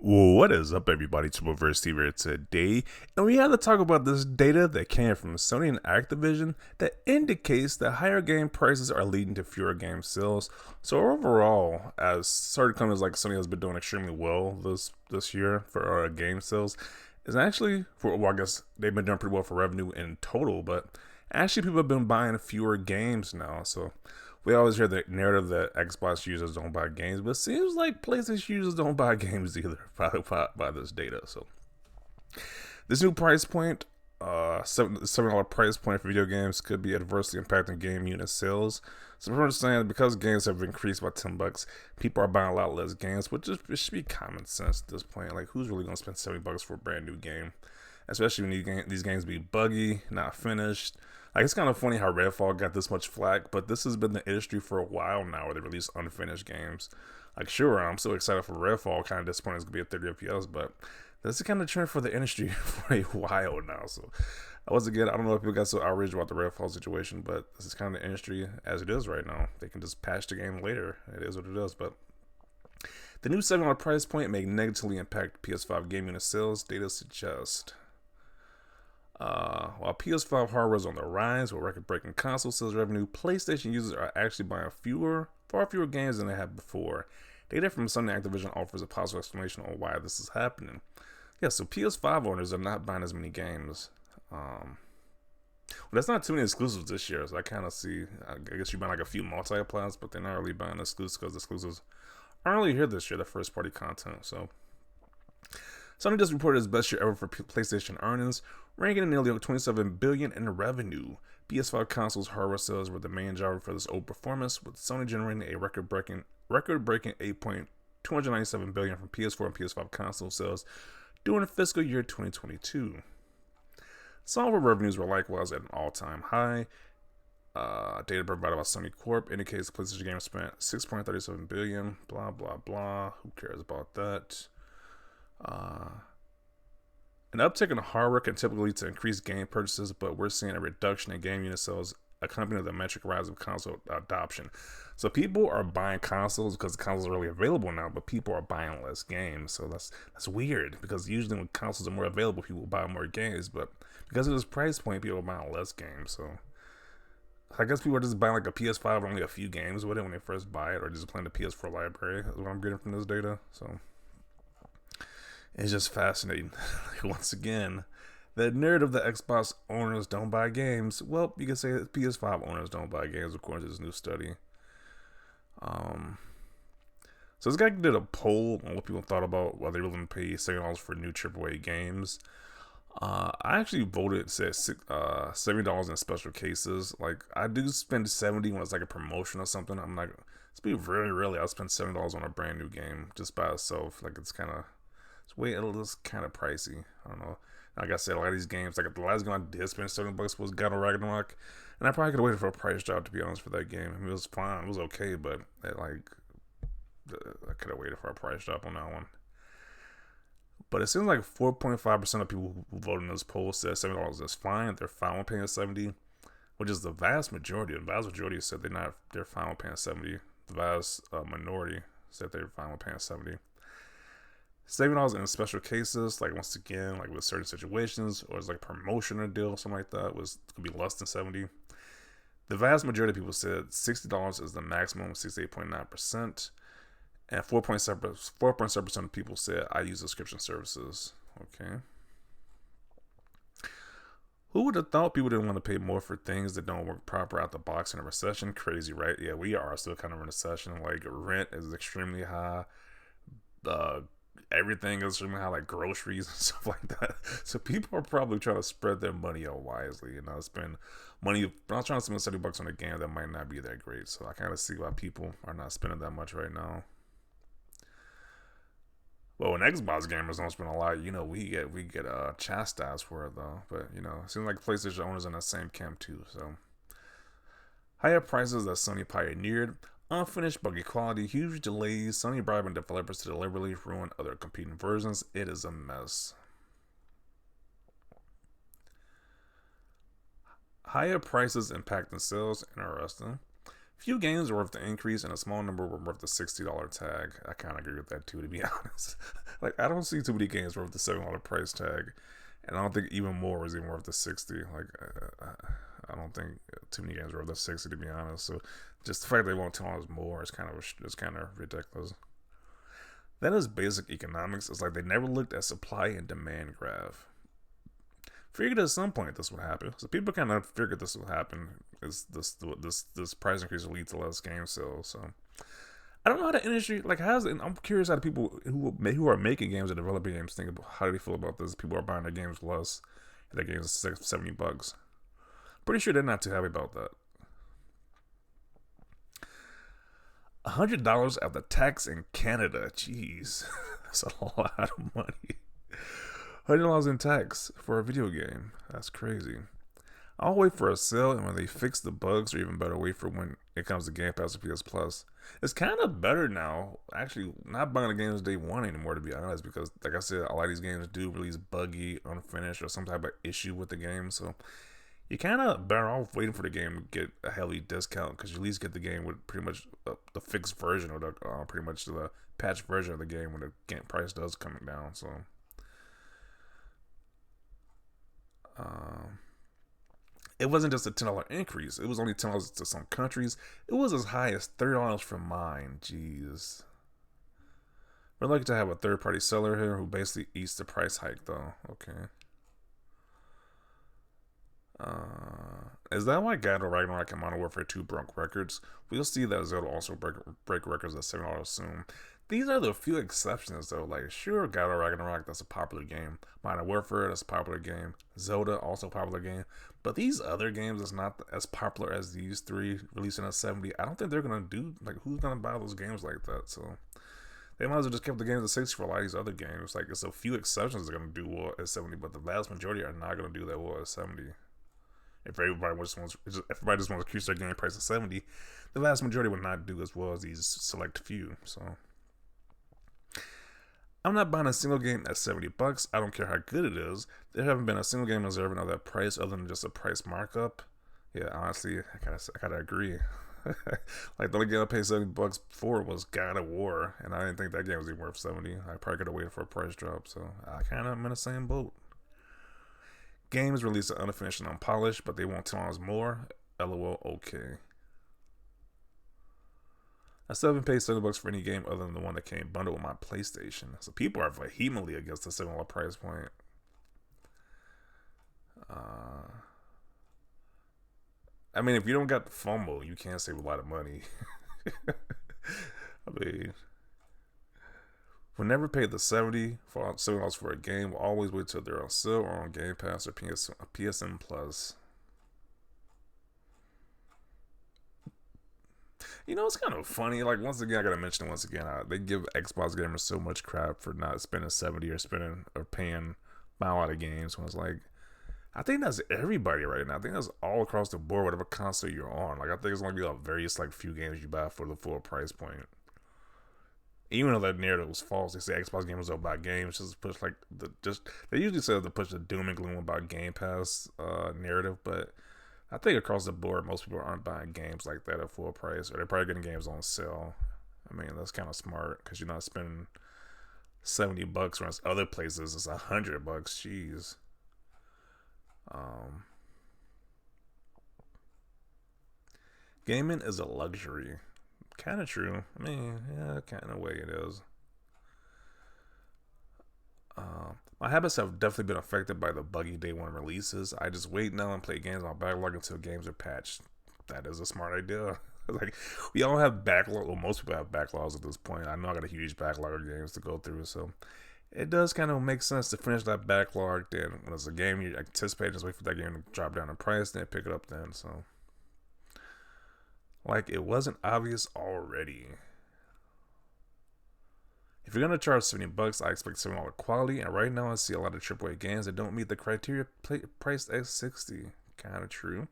What is up, everybody? Triple here today, and we had to talk about this data that came from Sony and Activision that indicates that higher game prices are leading to fewer game sales. So overall, as certain companies like Sony has been doing extremely well this year for game sales, is actually I guess they've been doing pretty well for revenue in total, but actually people have been buying fewer games now. So we always hear the narrative that Xbox users don't buy games, but it seems like PlayStation users don't buy games either by this data. So this new price point, $7 price point for video games, could be adversely impacting game unit sales. So I'm understanding because games have increased by $10, people are buying a lot less games, which it should be common sense at this point. Like, who's really gonna spend $70 for a brand new game? Especially when these games be buggy, not finished. Like, it's kind of funny how Redfall got this much flack, but this has been the industry for a while now where they release unfinished games. Like, sure, I'm so excited for Redfall, kind of disappointed it's going to be at 30 FPS, but that's the kind of trend for the industry for a while now. So, once again, I don't know if people got so outraged about the Redfall situation, but this is kind of the industry as it is right now. They can just patch the game later. It is what it is, but the new $7 price point may negatively impact PS5 game unit sales, data suggests. While PS5 hardware is on the rise with record-breaking console sales revenue, PlayStation users are actually buying far fewer games than they had before. Data from Sony Activision offers a possible explanation on why this is happening. Yeah, so PS5 owners are not buying as many games. Well, that's not too many exclusives this year, so I kind of see. I guess you're buying like a few multi-plans, but they're not really buying exclusives because exclusives aren't really here this year. The first-party content, so. Sony just reported its best year ever for PlayStation earnings, ranking in nearly $27 billion in revenue. PS5 consoles hardware sales were the main driver for this old performance, with Sony generating a record-breaking $8.297 billion from PS4 and PS5 console sales during the fiscal year 2022. Software revenues were likewise at an all-time high. Data provided by Sony Corp indicates the PlayStation game spent $6.37 billion. Blah blah blah. Who cares about that? An uptick in hardware can typically lead to increased game purchases, but we're seeing a reduction in game unit sales accompanying the metric rise of console adoption. So people are buying consoles because the consoles are really available now, but people are buying less games. So that's weird because usually when consoles are more available, people buy more games, but because of this price point, people are buying less games. So I guess people are just buying like a PS5 only a few games with it when they first buy it, or just playing the PS4 library. That's what I'm getting from this data. So it's just fascinating. Once again, the narrative that Xbox owners don't buy games, well, you can say that PS5 owners don't buy games according to this new study. So this guy did a poll on what people thought about whether they were willing to pay $7 for new AAA games. I actually voted, said $70 in special cases. Like, I do spend 70 when it's like a promotion or something. I'm like, it's be very rarely I'll spend $7 on a brand new game just by itself. Like, it's kind of pricey. I don't know. Like I said, a lot of these games, like the last game I did spend $7 was God of Ragnarok, and I probably could have waited for a price drop to be honest for that game. I mean, it was fine, it was okay, but I could have waited for a price drop on that one. But it seems like 4.5% of people who voted in this poll said $7 is fine. They're fine with paying 70, which is the vast majority. The vast majority said they're fine with paying 70. The vast minority said they're fine with paying 70. $7 in special cases, like once again, like with certain situations, or it's like a promotion or deal, something like that, could be less than 70. The vast majority of people said $60 is the maximum, 68.9%, and 4.7% of people said I use subscription services. Okay. Who would have thought people didn't want to pay more for things that don't work proper out the box in a recession? Crazy, right? Yeah, we are still kind of in a recession. Like, rent is extremely high. Everything is extremely high, like groceries and stuff like that. So people are probably trying to spread their money out wisely, spend money. I'm not trying to spend $70 on a game that might not be that great. So I kind of see why people are not spending that much right now. Well, when Xbox gamers don't spend a lot, we get chastised for it though. But it seems like PlayStation owners in that same camp too. So higher prices that Sony pioneered. Unfinished, buggy quality, huge delays, Sony bribing developers to deliberately ruin other competing versions. It is a mess. Higher prices impacting sales. Interesting. Few games are worth the increase, and a small number were worth the $60 tag. I kind of agree with that too, to be honest. Like, I don't see too many games worth the $7 price tag, and I don't think even more is even worth the 60. Like, I don't think too many games are worth the 60, to be honest. So, just the fact they won't tell us more is kind of ridiculous. That is basic economics. It's like they never looked at supply and demand graph. Figured at some point this would happen. So people kind of figured this would happen. Is this price increase will lead to less game sales? So I don't know how the industry like how's it. I'm curious how the people who are making games and developing games think about how do they feel about this. People are buying their games less. Their games are $70. Pretty sure they're not too happy about that. $100 after tax in Canada. Jeez, that's a lot of money. $100 in tax for a video game. That's crazy. I'll wait for a sale, and when they fix the bugs, or even better, wait for when it comes to Game Pass or PS Plus. It's kind of better now, actually, not buying the games day one anymore, to be honest, because, like I said, a lot of these games do release buggy, unfinished, or some type of issue with the game, so you're kind of better off waiting for the game to get a heavy discount, because you at least get the game with pretty much the fixed version, or the pretty much the patched version of the game when the game price does come down, so... it wasn't just a $10 increase. It was only $10 to some countries. It was as high as $30 for mine. Jeez. We're lucky to have a third-party seller here who basically eats the price hike, though. Okay. Is that why God of Ragnarok and Modern Warfare 2 broke records? We'll see that Zelda also break records at $7 soon. These are the few exceptions, though. Like, sure, God of Ragnarok, that's a popular game. Modern Warfare, that's a popular game. Zelda, also a popular game. But these other games is not as popular as these three releasing at 70. I don't think they're going to do, like, who's going to buy those games like that? So, they might as well just keep the games at 60 for a lot of these other games. Like, it's a few exceptions that are going to do well at 70, but the vast majority are not going to do that well at 70. If everybody just wants to increase their game price to 70, the vast majority would not do as well as these select few. So I'm not buying a single game at $70. I don't care how good it is. There haven't been a single game deserving of that price other than just a price markup. Yeah, honestly, I gotta agree. Like the only game I paid $70 for was God of War, and I didn't think that game was even worth 70. I probably could have waited for a price drop. So I kind of am in the same boat. Games released are unfinished and unpolished, but they won't tell us more. LOL, okay. I still haven't paid $70 for any game other than the one that came bundled with my PlayStation. So people are vehemently against the $7 price point. I mean, if you don't got the FOMO, you can't save a lot of money. I mean, we'll never pay the $70 for a game. We'll always wait till they're on sale or on Game Pass or PSN Plus. You know, it's kind of funny. Like, once again, I gotta mention it once again. They give Xbox gamers so much crap for not spending 70 or paying by a lot of games. When it's like, I think that's everybody right now. I think that's all across the board, whatever console you're on. Like, I think it's only a various like few games you buy for the full price point. Even though that narrative was false, they say Xbox gamers don't buy games. Just push like they usually say to push the doom and gloom about Game Pass narrative, but I think across the board, most people aren't buying games like that at full price, or they're probably getting games on sale. I mean, that's kind of smart because you're not spending $70, whereas other places it's $100. Jeez. Gaming is a luxury. Kind of true. I mean, yeah, kind of way it is. My habits have definitely been affected by the buggy day one releases. I just wait now and play games on backlog until games are patched. That is a smart idea. Like, we all have backlog. Well, most people have backlogs at this point. I know I got a huge backlog of games to go through, so it does kind of make sense to finish that backlog. Then, when it's a game you anticipate, just wait for that game to drop down in price, then pick it up then. So, like, it wasn't obvious already. If you're gonna charge $70, I expect $7 quality, and right now I see a lot of AAA games that don't meet the criteria priced at $60. Kind of true.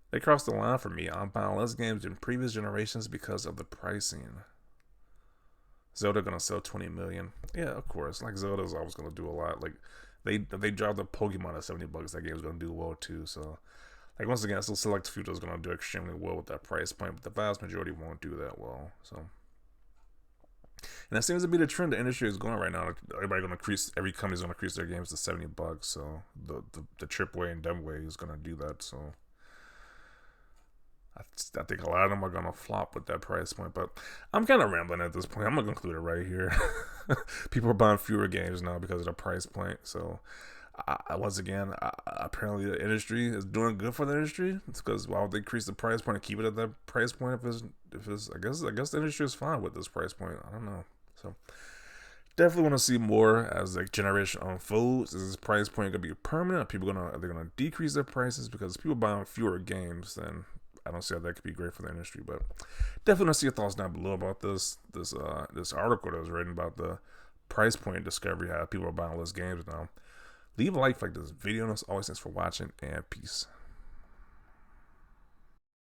They crossed the line for me. I'm buying less games than previous generations because of the pricing. Zelda gonna sell 20 million. Yeah, of course. Like, Zelda's always gonna do a lot. Like, they dropped the Pokemon at $70. That game's gonna do well too. So, Like, once again, still select few that's going to do extremely well with that price point, but the vast majority won't do that well. So, and that seems to be the trend the industry is going right now. Everybody going to increase, every company's going to increase their games to $70. So the AAA and dumb way is going to do that. So I think a lot of them are going to flop with that price point. But I'm kind of rambling at this point. I'm going to conclude it right here. People are buying fewer games now because of the price point. So once again, apparently the industry is doing good for the industry. It's because why would they increase the price point and keep it at that price point if it's I guess the industry is fine with this price point. I don't know. So definitely want to see more as the generation unfolds. Is this price point gonna be permanent? Are they gonna decrease their prices because people buying fewer games? Then I don't see how that could be great for the industry. But definitely want to see your thoughts down below about this article that was written about the price point discovery, how people are buying less games now. Leave a like this video, and as always, thanks for watching, and peace.